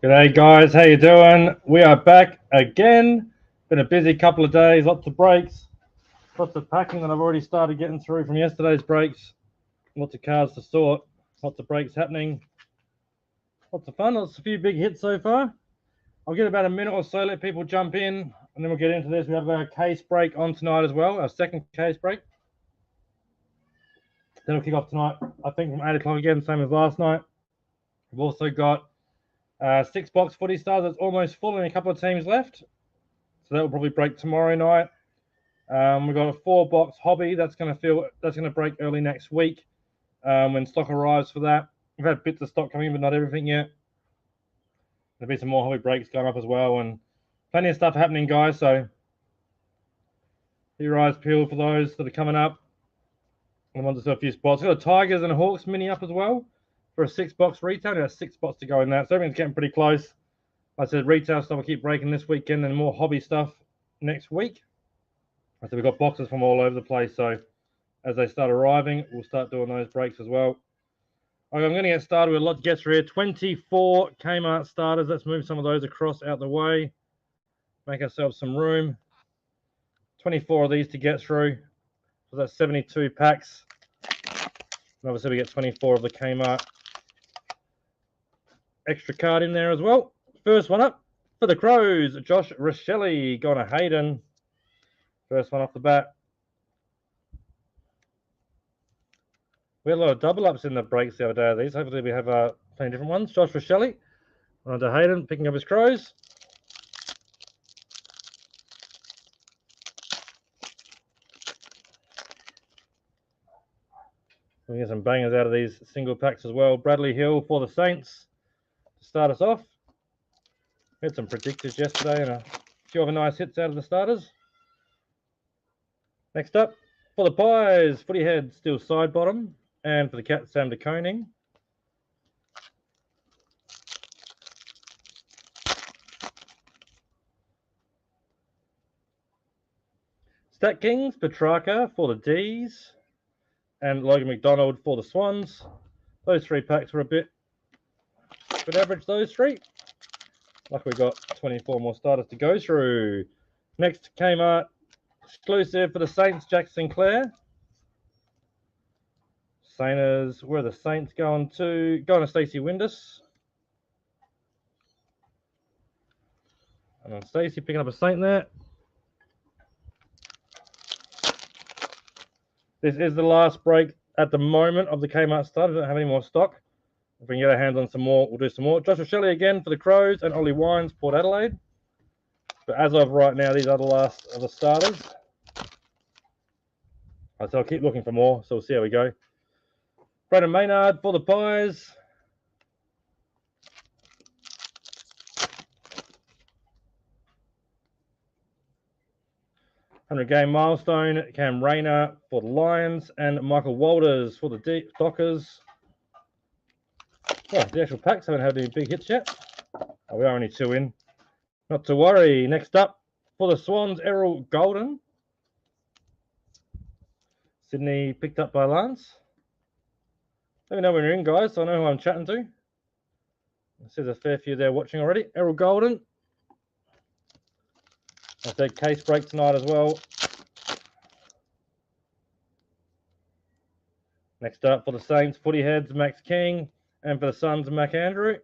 G'day guys, how you doing? We are back again. Been a busy couple of days, lots of breaks, lots of packing that I've already started getting through from yesterday's breaks. Lots of cards to sort, lots of breaks happening. Lots of fun, lots of few big hits so far. I'll get about a minute or so, let people jump in, and then we'll get into this. We have a case break on tonight as well, our second case break. Then we'll kick off tonight, I think from 8 o'clock again, same as last night. We've also got 6-box footy stars that's almost full and a couple of teams left. So that will probably break tomorrow night. We've got a 4-box hobby that's going to break early next week when stock arrives for that. We've had bits of stock coming in, but not everything yet. There'll be some more hobby breaks going up as well, and plenty of stuff happening, guys. So keep your eyes peeled for those that are coming up. I want to see a few spots. We've got a Tigers and a Hawks mini up as well for a 6-box retail. There's 6 spots to go in that, so everything's getting pretty close. Like I said, retail stuff will keep breaking this weekend and more hobby stuff next week. I said we've got boxes from all over the place, so as they start arriving, we'll start doing those breaks as well. Okay, I'm going to get started with a lot to get through here. 24 K-Mart starters. Let's move some of those across out the way. Make ourselves some room. 24 of these to get through. So that's 72 packs. And obviously we get 24 of the K-Mart extra card in there as well. First one up for the Crows, Josh Rochelle going to Hayden. First one off the bat. We had a lot of double ups in the breaks the other day of these. Hopefully we have plenty of different ones. Josh Rochelle on to Hayden, picking up his Crows. We get some bangers out of these single packs as well. Bradley Hill for the Saints to start us off. We had some predictors yesterday and a few other nice hits out of the starters. Next up, for the Pies, Footy Head still side bottom. And for the Cats, Sam de Koning. Stat Kings, Petrarca for the Ds. And Logan McDonald for the Swans. Those 3 packs were a bit average, those 3. Like we got 24 more starters to go through. Next, Kmart exclusive for the Saints, Jack Sinclair. Sainers, where are the Saints going to? Going to Stacey Windus. And then Stacey picking up a Saint there. This is the last break at the moment of the Kmart starters. I don't have any more stock. If we can get our hands on some more, we'll do some more. Josh Rochelle again for the Crows and Ollie Wines, Port Adelaide. But as of right now, these are the last of the starters. So I'll keep looking for more, so we'll see how we go. Brandon Maynard for the Pies. $100-game milestone. Cam Rayner for the Lions and Michael Walters for the Dockers. Well, the actual packs haven't had any big hits yet. Oh, we are only 2 in. Not to worry. Next up for the Swans, Errol Golden. Sydney picked up by Lance. Let me know when you're in, guys, so I know who I'm chatting to. There's a fair few there watching already. Errol Golden. I said case break tonight as well. Next up for the Saints, Footy Heads, Max King. And for the Suns, Mac Andrew.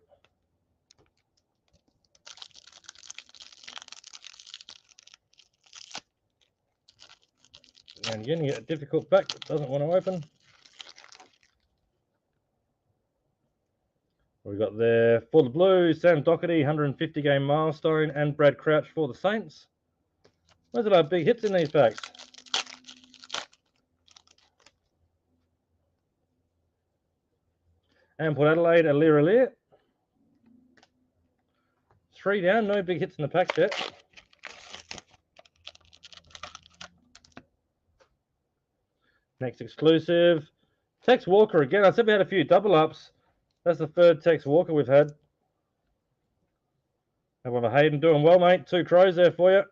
And again, you get a difficult pack that doesn't want to open. We've got there for the Blues, Sam Doherty, 150-game milestone, and Brad Crouch for the Saints. Those are our big hits in these packs. And Port Adelaide, Alir. 3 down, no big hits in the packs yet. Next exclusive, Tex Walker again. I said we had a few double ups. That's the 3rd Tex Walker we've had. However, Hayden doing well, mate. 2 Crows there for you.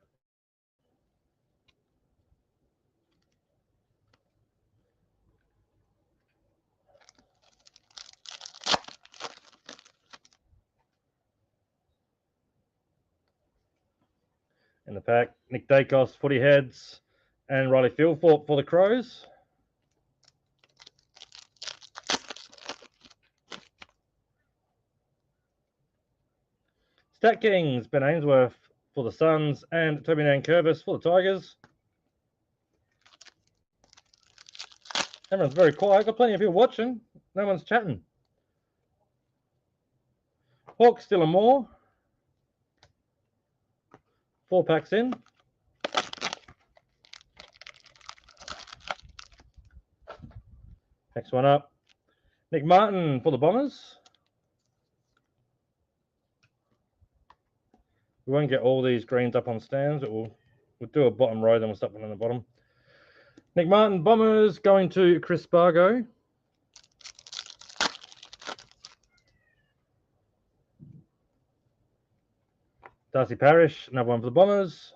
In the pack, Nick Dacos, Footy Heads, and Riley Fieldthorpe for the Crows. Stat Kings, Ben Ainsworth for the Suns, and Toby Nankervis for the Tigers. Everyone's very quiet. Got plenty of people watching. No one's chatting. Hawks, still and more. 4 packs in. Next one up. Nick Martin for the Bombers. We won't get all these greens up on stands, but we'll do a bottom row, then we'll start one on the bottom. Nick Martin, Bombers, going to Chris Spargo. Darcy Parish, another one for the Bombers.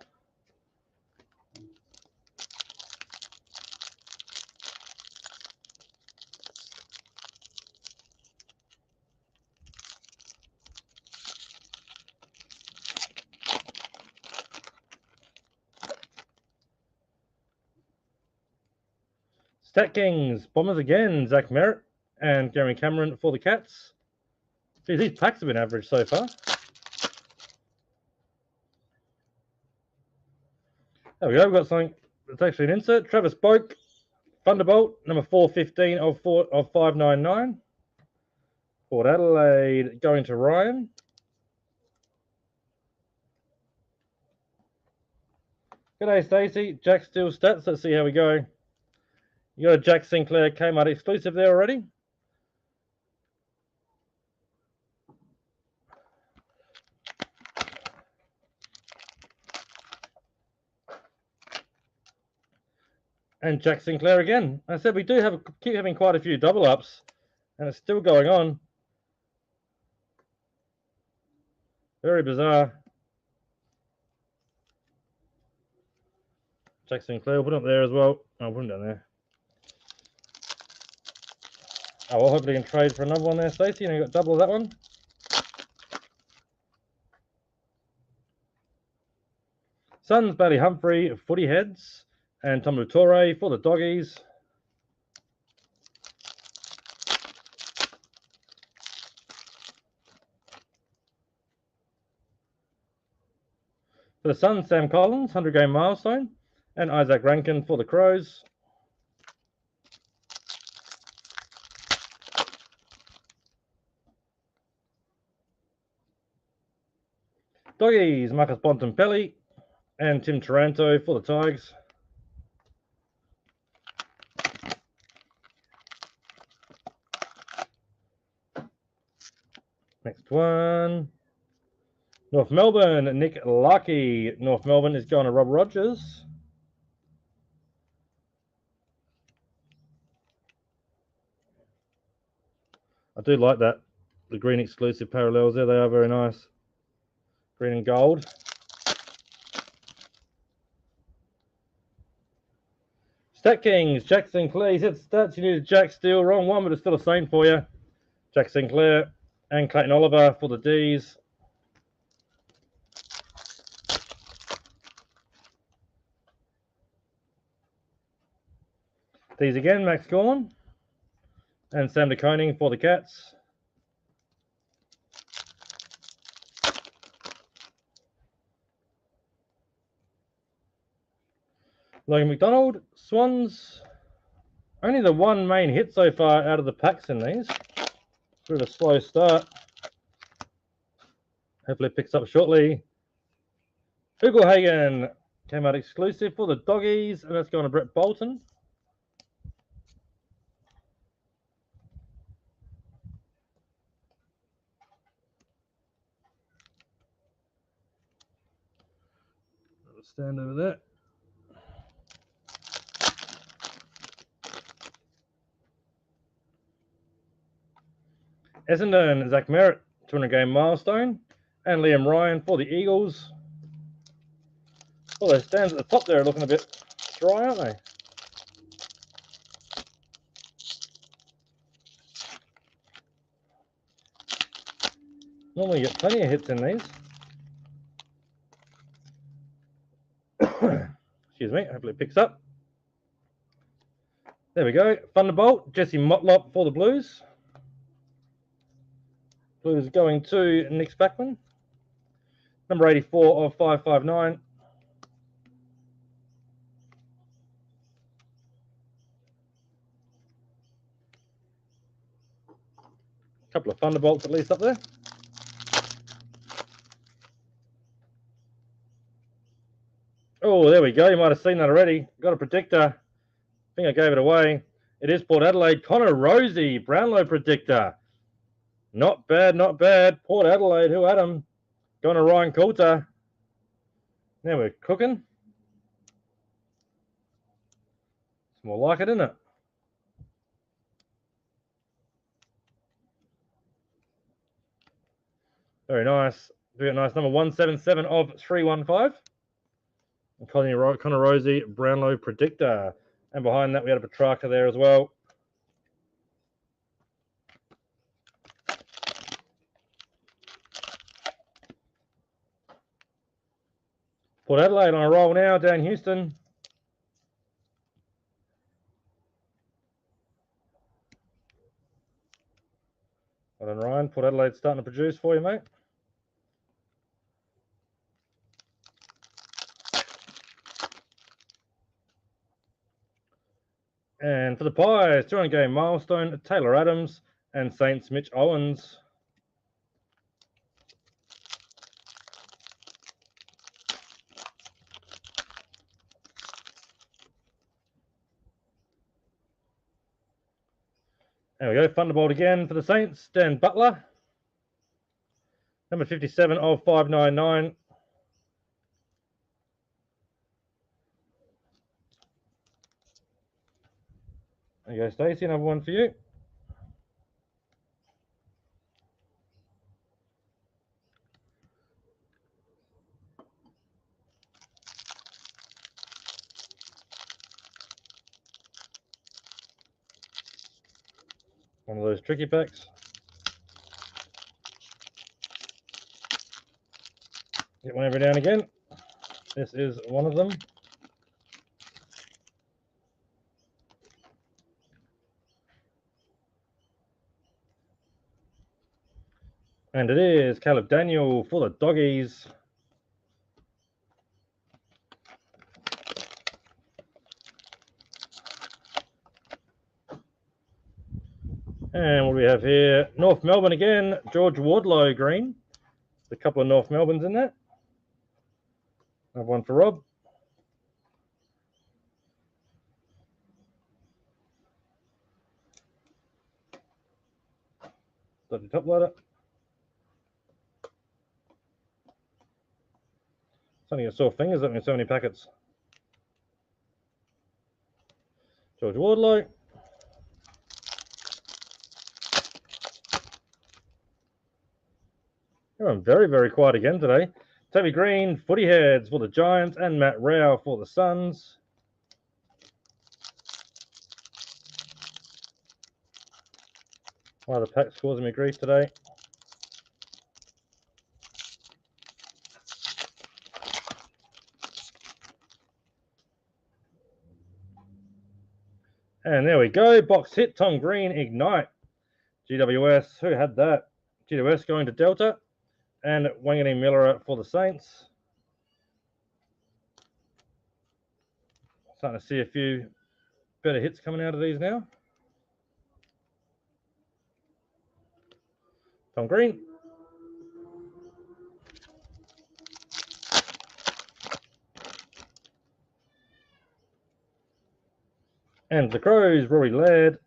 Stat Kings, Bombers again, Zach Merritt and Gary Cameron for the Cats. Geez, these packs have been average so far. There we go, we've got something that's actually an insert. Travis Boak, Thunderbolt, number 415 of 599. Port Adelaide going to Ryan. G'day, Stacey. Jack Steele stats. Let's see how we go. You got a Jack Sinclair K-Mart exclusive there already. And Jack Sinclair again. I said we do keep having quite a few double ups, and it's still going on. Very bizarre. Jack Sinclair, we'll put it up there as well. I'll put him down there. Oh, well, hopefully you can trade for another one there, Stacey. You got double of that one. Suns, Bailey Humphrey, Footy Heads, and Tom Torre for the Doggies. For the Suns, Sam Collins, 100-game milestone, and Isaac Rankin for the Crows. Doggies, Marcus Bontempelli, and Tim Taranto for the Tigers. Next one. North Melbourne, Nick Lucky. North Melbourne is going to Rob Rogers. I do like that. The green exclusive parallels there. They are very nice. Green and gold. Stat Kings, Jack Sinclair. He said stats, you needed Jack Steele. Wrong one, but it's still the same for you. Jack Sinclair and Clayton Oliver for the Ds. These again, Max Gorn and Sam de Koning for the Cats. Logan McDonald, Swans. Only the one main hit so far out of the packs in these. Bit of a slow start. Hopefully it picks up shortly. Ugelhagen came out exclusive for the Doggies, and that's going to Brett Bolton. Stand over there. Essendon, Zach Merritt, 200-game milestone, and Liam Ryan for the Eagles. Well, those stands at the top there are looking a bit dry, aren't they? Normally you get plenty of hits in these. Excuse me, hopefully it picks up. There we go. Thunderbolt, Jesse Motlop for the Blues. Blues going to Nick Spackman. Number 84 of 559. A couple of Thunderbolts at least up there. Oh, there we go. You might have seen that already. Got a predictor. I think I gave it away. It is Port Adelaide. Connor Rosie, Brownlow predictor. Not bad, not bad. Port Adelaide, who had him? Going to Ryan Coulter. Now we're cooking. It's more like it, isn't it? Very nice. Very nice. Number 177 of 315. Connor Rosie, Brownlow predictor. And behind that, we had a Petrarca there as well. Port Adelaide on a roll now, down Houston. Well done, Ryan. Port Adelaide starting to produce for you, mate. And for the Pies, 200 game milestone, Taylor Adams and Saints Mitch Owens. There we go, Thunderbolt again for the Saints, Dan Butler. Number 57 of 599. There you go, Stacey, another one for you. One of those tricky packs. Get one every now and again. This is one of them. And it is Caleb Daniel for the Doggies. And what do we have here? North Melbourne again, George Wardlow green. A couple of North Melbournes in there. Another one for Rob. Got the top loader. Something got sore fingers opening so many packets. George Wardlow. Everyone very, very quiet again today. Toby Green, Footy Heads for the Giants, and Matt Rao for the Suns. Why the pack's causing me grief today. And there we go. Box hit. Tom Green, Ignite. GWS. Who had that? GWS going to Delta. And Wangani Miller for the Saints. Starting to see a few better hits coming out of these now. Tom Green. And the Crows, Rory Laird.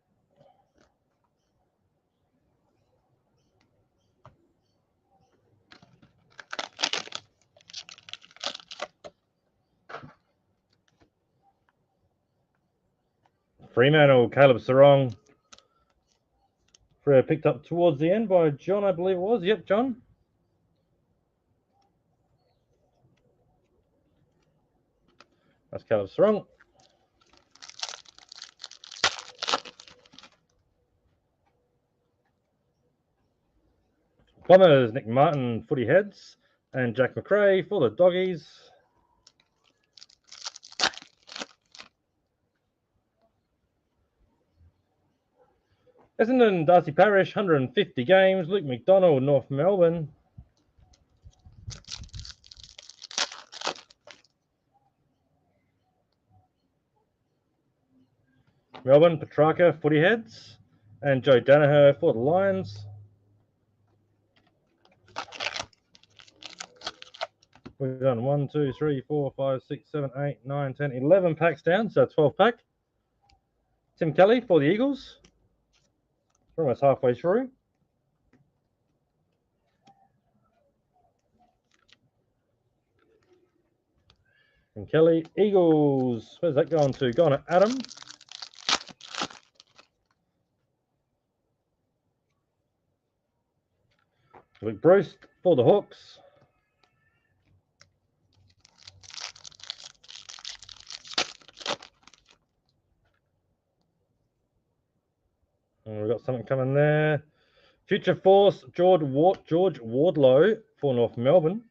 Fremantle, Caleb Sarong. Picked up towards the end by John, I believe it was. Yep, John. That's Caleb Sarong. Bombers, Nick Martin, Footy Heads, and Jack McRae for the Doggies. Essendon, Darcy Parish, 150 games. Luke McDonald, North Melbourne. Melbourne, Petrarca, Footy Heads. And Joe Danaher for the Lions. We've done 1, 2, 3, 4, 5, 6, 7, 8, 9, 10, 11 packs down, so 12 pack. Tim Kelly for the Eagles. We're almost halfway through. Tim Kelly, Eagles. Where's that going to? Going to Adam. Luke Bruce for the Hawks. And we've got something coming there. Future Force, George Wardlow for North Melbourne.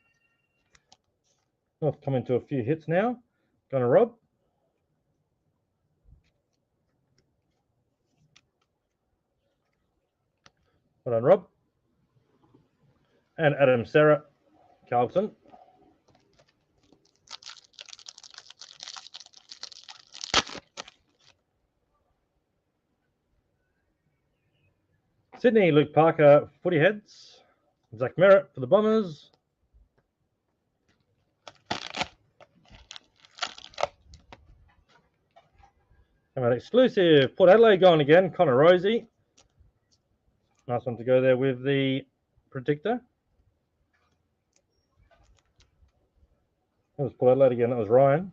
North coming to a few hits now. Going to Rob. Well done, Rob. And Adam Serra, Carlton. Sydney, Luke Parker, Footy Heads. Zach Merritt for the Bombers. Come out exclusive. Port Adelaide going again. Connor Rosie. Nice one to go there with the predictor. That was Port Adelaide again. That was Ryan.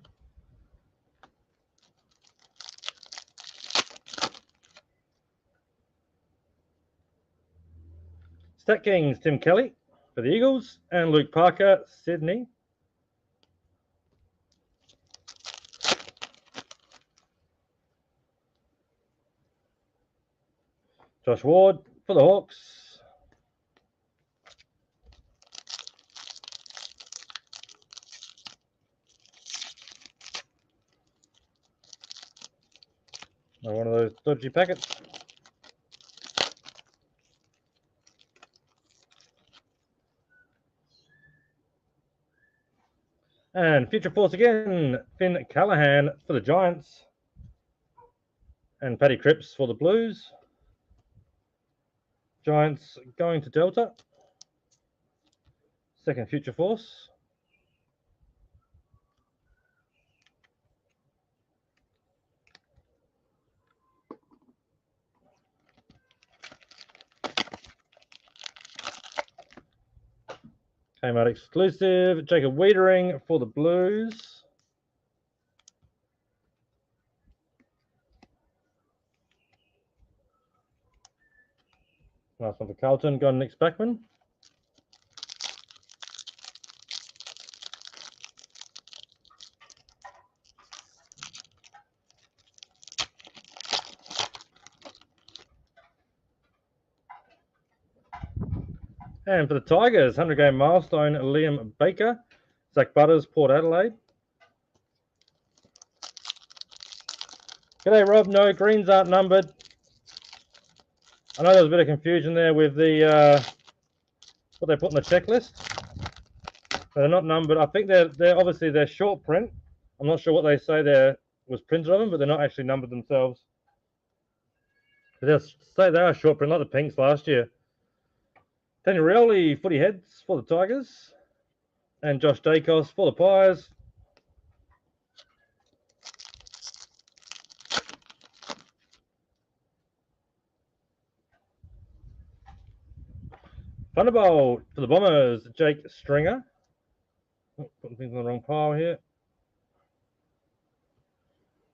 Stat Kings, Tim Kelly for the Eagles. And Luke Parker, Sydney. Josh Ward for the Hawks. One of those dodgy packets. And Future Force again, Finn Callahan for the Giants. And Paddy Cripps for the Blues. Giants going to Delta. Second Future Force. K-Mart exclusive. Jacob Wiedering for the Blues. Nice one for Carlton. Got Nick Spackman. And for the Tigers, 100-game milestone, Liam Baker. Zach Butters, Port Adelaide. G'day, Rob. No, greens aren't numbered. I know there was a bit of confusion there with the what they put in the checklist. They're not numbered. I think they're obviously they're short print. I'm not sure what they say there was printed on them, but they're not actually numbered themselves. But they'll say they are short print, like the pinks last year. Daniel Rioli, Footy Heads for the Tigers. And Josh Dacos for the Pies. Thunderbolt for the Bombers, Jake Stringer. Oh, putting things in the wrong pile here.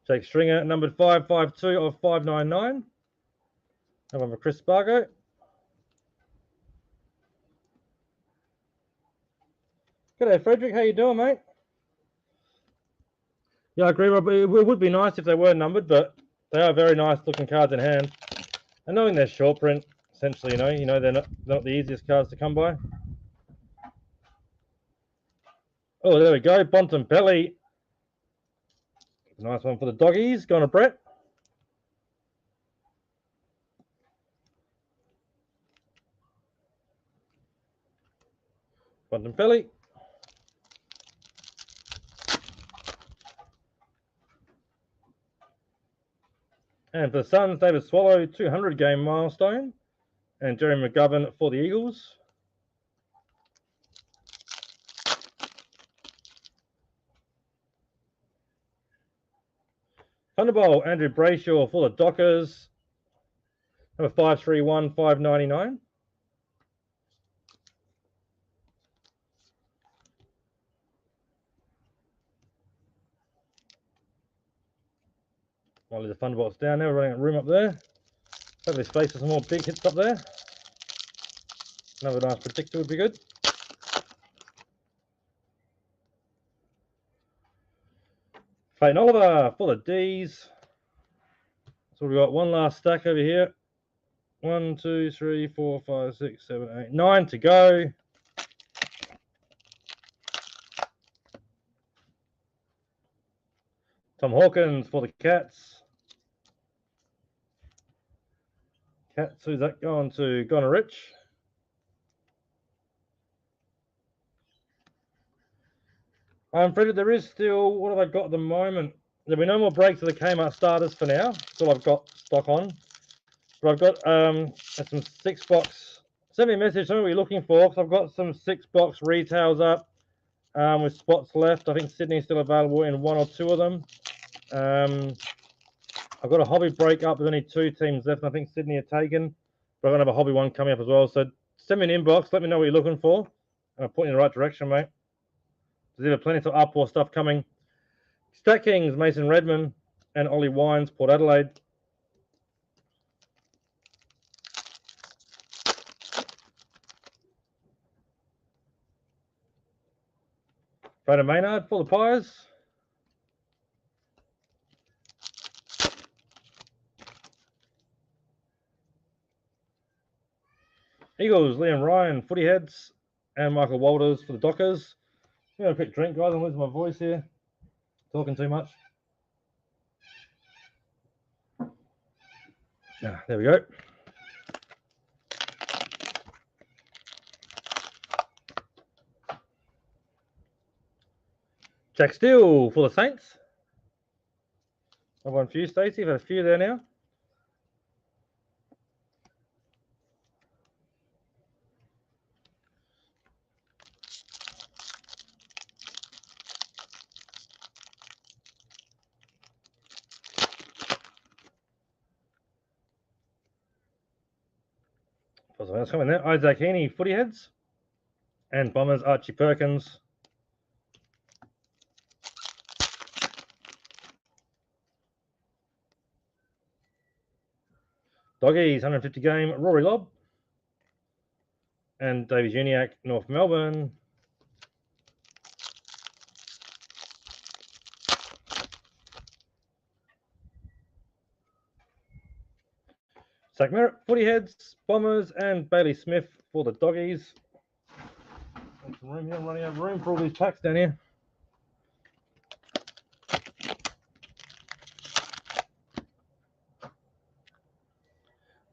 Jake Stringer, numbered 552 of 599. That one for Chris Spargo. G'day, Frederick. How you doing, mate? Yeah, I agree, Rob. It would be nice if they were numbered, but they are very nice looking cards in hand. And knowing they're short print, essentially, you know they're not the easiest cards to come by. Oh, there we go. Bontempelli. Nice one for the Doggies. Going to Brett. Bontempelli. And for the Suns, David Swallow, 200-game milestone. And Jerry McGovern for the Eagles. Thunderbolt, Andrew Brayshaw for the Dockers. Number 531, 599. I'll leave the Thunderbolts down there, running a room up there. Hopefully space for some more big hits up there. Another nice predictor would be good. Clayton Oliver for the D's. So we've got one last stack over here. 1, 2, 3, 4, 5, 6, 7, 8, 9 to go. Tom Hawkins for the Cats. Cats, who's that going to? Going to Rich. Frederick, there is still, what have I got at the moment? There'll be no more breaks of the K-Mart starters for now. That's all I've got stock on. But I've got some 6-box. Send me a message, tell me what you're looking for, because I've got some 6-box retails up with spots left. I think Sydney's still available in 1 or 2 of them. I've got a hobby break up with only 2 teams left, and I think Sydney are taken. But I'm going to have a hobby one coming up as well. So send me an inbox, let me know what you're looking for, and I'll point you in the right direction, mate. There's either plenty of up or stuff coming. Stack Kings, Mason Redman, and Ollie Wines, Port Adelaide. Brandon Maynard for the Pies. Eagles, Liam Ryan, Footy Heads, and Michael Walters for the Dockers. I'm going to have a quick drink, guys. I'm losing my voice here. Talking too much. There we go. Jack Steele for the Saints. I've won a few, Stacey. I've had a few there now. That's coming there. Isaac Heaney, Footy Heads. And Bombers, Archie Perkins. Doggies, 150 game, Rory Lobb. And Davey Juniak, North Melbourne. Zach Merritt, Footy Heads, Bombers, and Bailey Smith for the Doggies. Some room here. I'm running out of room for all these packs down here.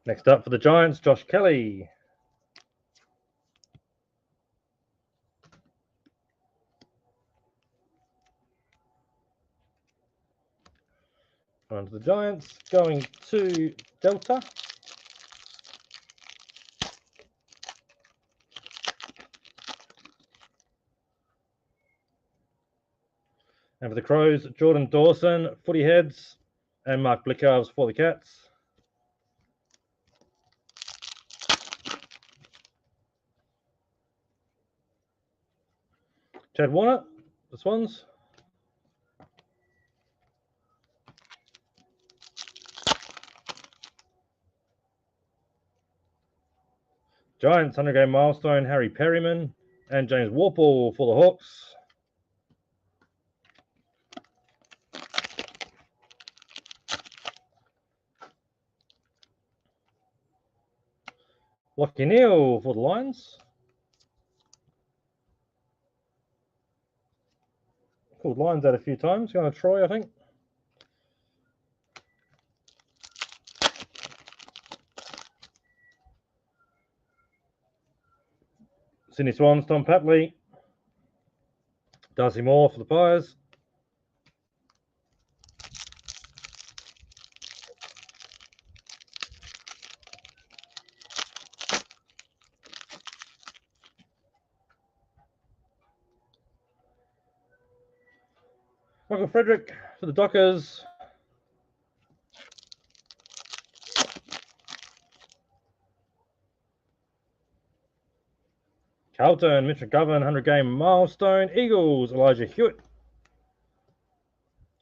Next up for the Giants, Josh Kelly. On to the Giants, going to Delta. And for the Crows, Jordan Dawson, Footy Heads, and Mark Blickarves for the Cats. Chad Warner, the Swans. Giants, 100-game milestone, Harry Perryman, and James Warple for the Hawks. Lockie Neal for the Lions. Called Lions out a few times. Going to Troy, I think. Sydney Swans, Tom Papley. Darcy Moore for the Pies. Michael Frederick for the Dockers. Carlton, Mitch McGovern, 100-game milestone. Eagles, Elijah Hewitt.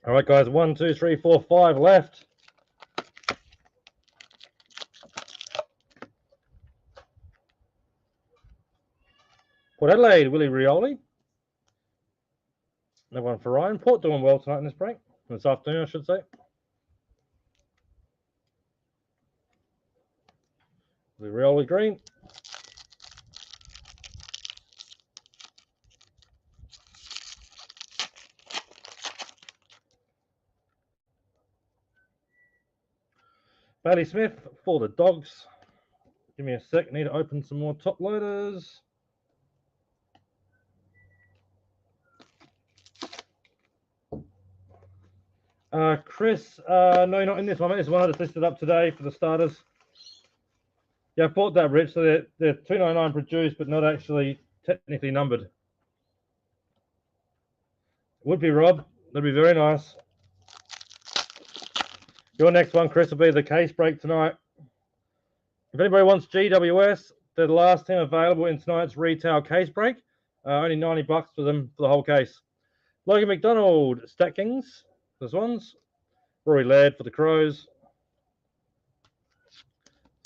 All right, guys, 1, 2, 3, 4, 5 left. Port Adelaide, Willie Rioli. Another one for Ryan. Port doing well tonight in this break. This afternoon, I should say. Willie Rioli green. Bailey Smith for the Dogs. Give me a sec. Need to open some more top loaders. Chris, no, not in this one. This one I just listed up today for the starters. Yeah, I bought that, Rich. So they're $2.99 produced, but not actually technically numbered. Would be, Rob. That'd be very nice. Your next one, Chris, will be the case break tonight. If anybody wants GWS, they're the last team available in tonight's retail case break. Only $90 for them for the whole case. Logan McDonald, Stat Kings, the Swans. Rory Laird for the Crows.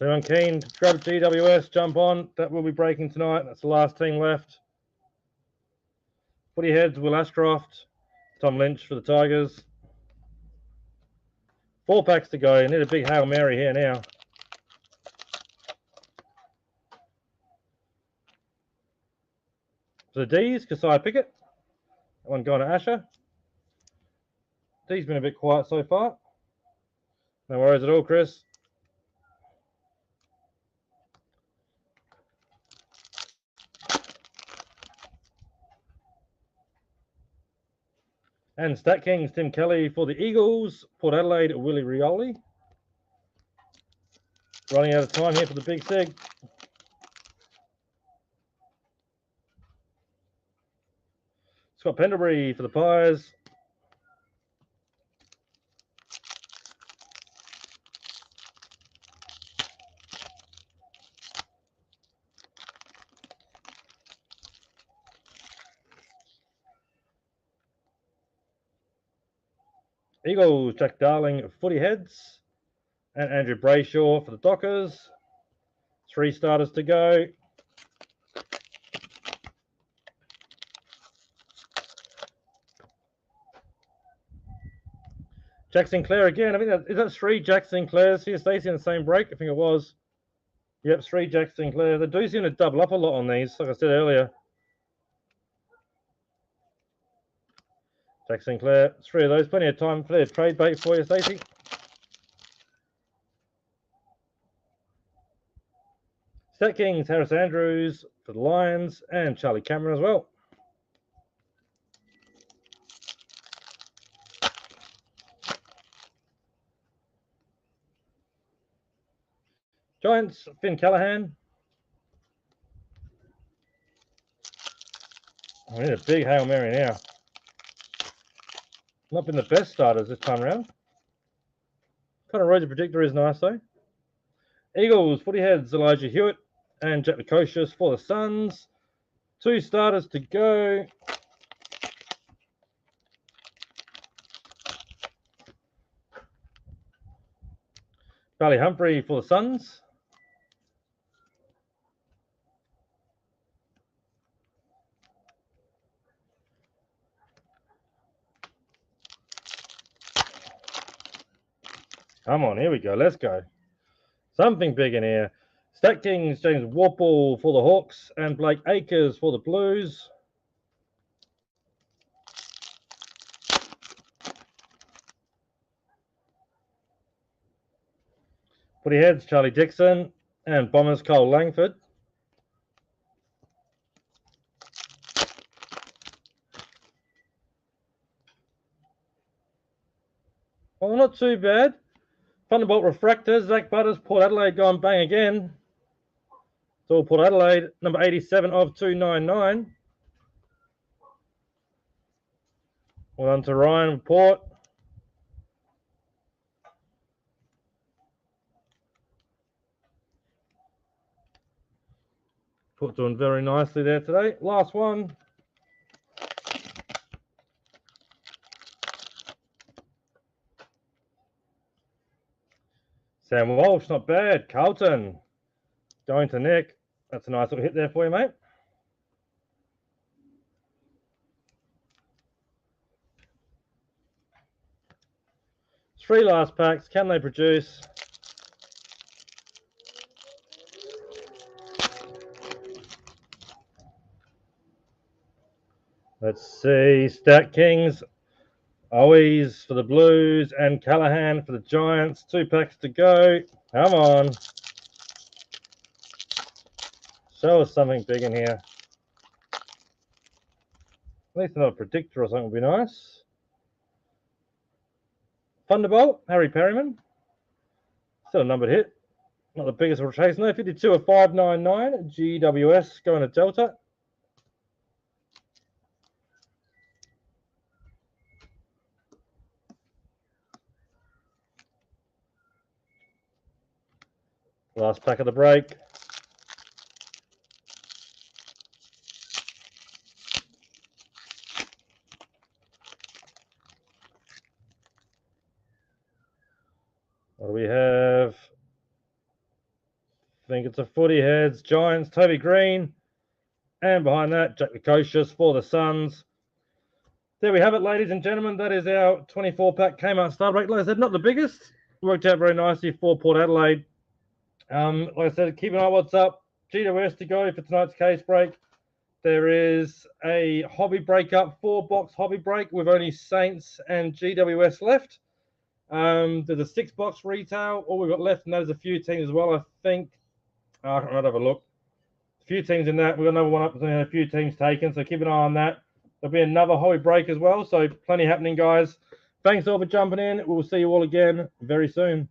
Anyone keen to grab GWS, jump on. That will be breaking tonight. That's the last team left. Footy Heads, Will Ashcroft. Tom Lynch for the Tigers. 4 packs to go. Need a big Hail Mary here now. For the D's, Kasai Pickett. That one going to Asher. D's been a bit quiet so far. No worries at all, Chris. And Stat Kings, Tim Kelly for the Eagles. Port Adelaide, Willie Rioli. Running out of time here for the big seg. Scott Pendlebury for the Pies. Eagles, Jack Darling, Footy Heads. And Andrew Brayshaw for the Dockers. 3 starters to go. Jack Sinclair again. I think that's 3 Jack Sinclairs here, Stacey, in the same break. I think it was. Yep, 3 Jack Sinclair. They do seem to double up a lot on these, like I said earlier. Jack Sinclair, 3 of those. Plenty of time for their trade bait for you, Stacey. Stat Kings, Harris Andrews for the Lions, and Charlie Cameron as well. Giants, Finn Callahan. I need a big Hail Mary now. Not been the best starters this time around. Kind of Roger Predictor is nice though. Eagles, Footy Heads, Elijah Hewitt, and Jack Lukosius for the Suns. 2 starters to go. Charlie Humphrey for the Suns. Come on, here we go. Let's go. Something big in here. Stat Kings, James Warple for the Hawks, and Blake Akers for the Blues. Footy Heads, Charlie Dixon, and Bombers, Cole Langford. Well, not too bad. Thunderbolt Refractors, Zach Butters, Port Adelaide going bang again. It's all Port Adelaide, number 87 of 299. Well done to Ryan Port. Port doing very nicely there today. Last one. Sam Walsh, not bad. Carlton, going to Nick. That's a nice little hit there for you, mate. 3 last packs. Can they produce? Let's see. Stat Kings, Owies for the Blues, and Callahan for the Giants. 2 packs to go. Come on. Show us something big in here. At least another predictor or something would be nice. Thunderbolt, Harry Perryman. Still a numbered hit. Not the biggest we're chasing though. 52 of 599. GWS going to Delta. Last pack of the break. What do we have? I think it's a Footy Heads, Giants, Toby Green. And behind that, Jack Lukosius for the Suns. There we have it, ladies and gentlemen. That is our 24-pack K-Mart Star Break. Like I said, not the biggest. Worked out very nicely for Port Adelaide. Like I said, keep an eye on what's up. GWS to go for tonight's case break. There is a hobby breakup, 4-box hobby break with only Saints and GWS left. There's a 6-box retail. All we've got left, and that is a few teams as well, I think. I can't have a look. A few teams in that. We've got another one up, and a few teams taken, so keep an eye on that. There'll be another hobby break as well, so plenty happening, guys. Thanks all for jumping in. We'll see you all again very soon.